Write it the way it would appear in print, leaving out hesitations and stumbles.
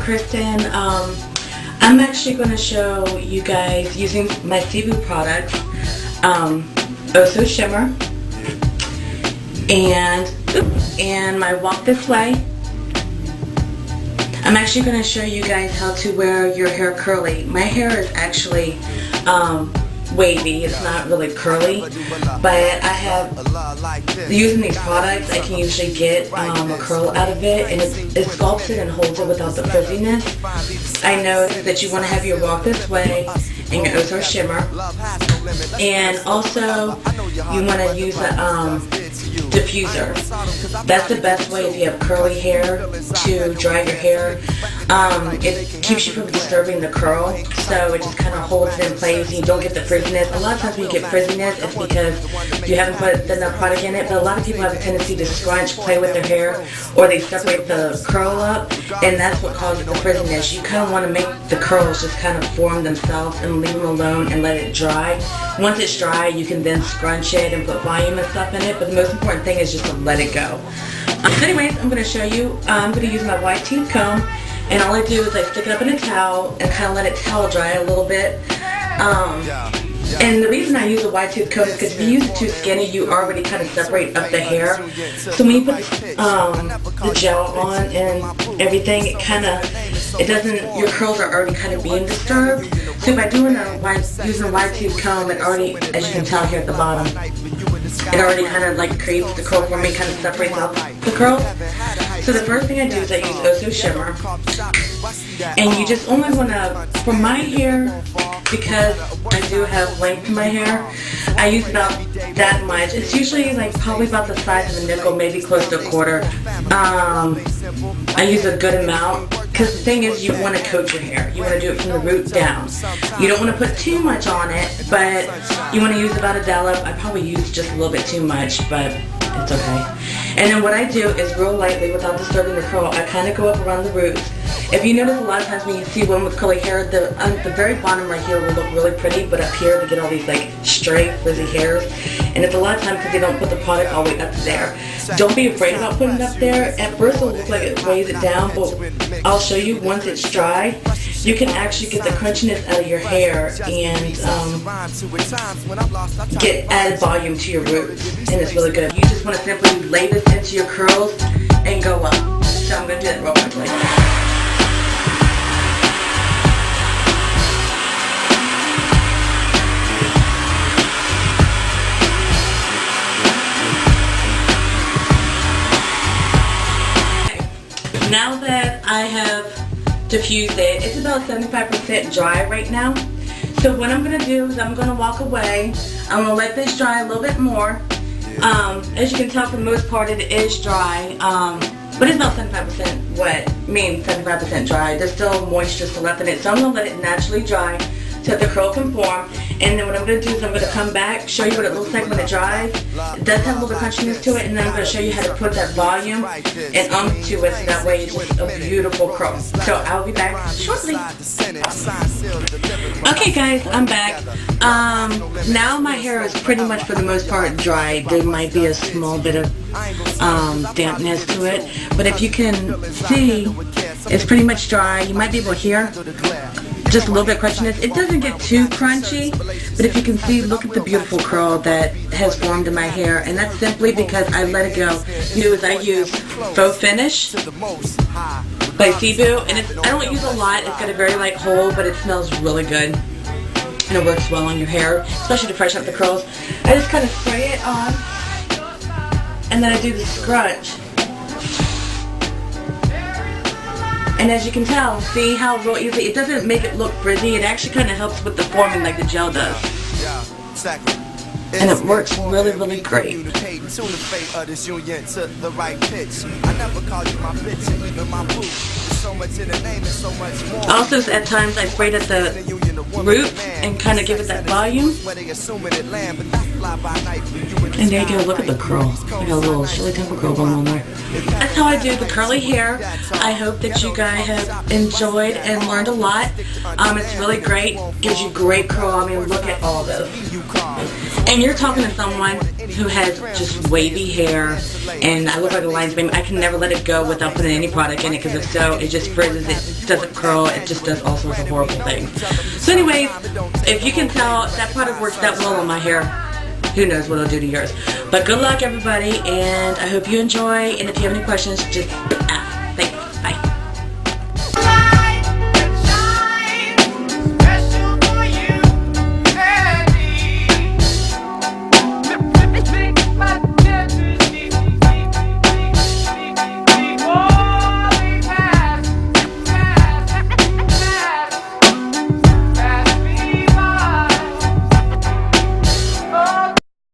Kristin. I'm actually going to show you guys using my Cibu products, Oh Shimmer, and my Walk This Way. I'm actually going to show you guys how to wear your hair curly. My hair is actually wavy. It's not really curly, but I have, using these products, I can usually get a curl out of it, and it sculpts it and holds it without the frizziness. I know that you want to have your Walk This Way and your Oh Shimmer, and also you want to use a diffuser. That's the best way if you have curly hair to dry your hair. It keeps you from disturbing the curl, so it just kind of holds it in place and you don't get the frizziness. A lot of times when you get frizziness, it's because you haven't put enough product in it, but a lot of people have a tendency to scrunch, play with their hair, or they separate the curl up, and that's what causes the frizziness. You kind of want to make the curls just kind of form themselves and leave them alone and let it dry. Once it's dry, you can then scrunch it and put volume and stuff in it, but the most important thing is just to let it go. So anyways, I'm going to show you, I'm going to use my white tooth comb, and all I do is I stick it up in a towel and kind of let it towel dry a little bit. And the reason I use a wide tooth comb is because if you use it too skinny, you already kind of separate up the hair. So when you put the gel on and everything, it doesn't, your curls are already kind of being disturbed. So by using a wide tooth comb, it already, as you can tell here at the bottom, it already kind of like creates the curl for me, kind of separates out the curls. So the first thing I do is I use Oh Shimmer, and you just only want to, for my hair, because I do have length to my hair, I use about that much. It's usually like probably about the size of a nickel, maybe close to a quarter. I use a good amount, because the thing is, you want to coat your hair. You want to do it from the root down. You don't want to put too much on it, but you want to use about a dollop. I probably use just a little bit too much, but it's okay. And then what I do is real lightly, without disturbing the curl, I kind of go up around the roots. If you notice, a lot of times when you see one with curly hair, the very bottom right here will look really pretty, but up here they get all these like straight frizzy hairs, and it's a lot of times because they don't put the product all the way up there. Don't be afraid about putting it up there. At first it'll look like it weighs it down, but I'll show you once it's dry, you can actually get the crunchiness out of your hair and get added volume to your roots, and it's really good. You just want to simply lay this into your curls and go up. So I'm going to do that real quickly. Now that I have diffused it, it's about 75% dry right now. So what I'm going to do is I'm going to walk away. I'm going to let this dry a little bit more. As you can tell, for the most part, it is dry. But it's about 75% wet, 75% dry. There's still moisture still left in it. So I'm going to let it naturally dry so that the curl can form. And then what I'm going to do is I'm going to come back, show you what it looks like when it dries. It does have a little bit of crunchiness to it, and then I'm going to show you how to put that volume and to it so that way it's just a beautiful curl. So I'll be back shortly. Okay guys, I'm back. Now my hair is pretty much for the most part dry. There might be a small bit of dampness to it, but if you can see, it's pretty much dry. You might be able to hear just a little bit of crunchiness. It doesn't get too crunchy, but if you can see, look at the beautiful curl that has formed in my hair, and that's simply because I let it go. I use Faux Finish by Cibu, and I don't use a lot. It's got a very light hold, but it smells really good, and it works well on your hair, especially to freshen up the curls. I just kind of spray it on, and then I do the scrunch. And as you can tell, see how real easy, it doesn't make it look frizzy, it actually kind of helps with the forming like the gel does. And it works really, really great. Also, at times I sprayed at the root and kind of give it that volume. And there you go, look at the curl. I got a little Shirley Temple curl going on there. That's how I do the curly hair. I hope that you guys have enjoyed and learned a lot. It's really great, gives you great curl. I mean, look at all this. And you're talking to someone who has just wavy hair and I look like a lion's mane, I can never let it go without putting any product in it because it just frizzes, it doesn't curl, it just does all sorts of horrible things. So anyways, if you can tell, that product works that well on my hair. Who knows what it'll do to yours. But good luck, everybody, and I hope you enjoy. And if you have any questions, just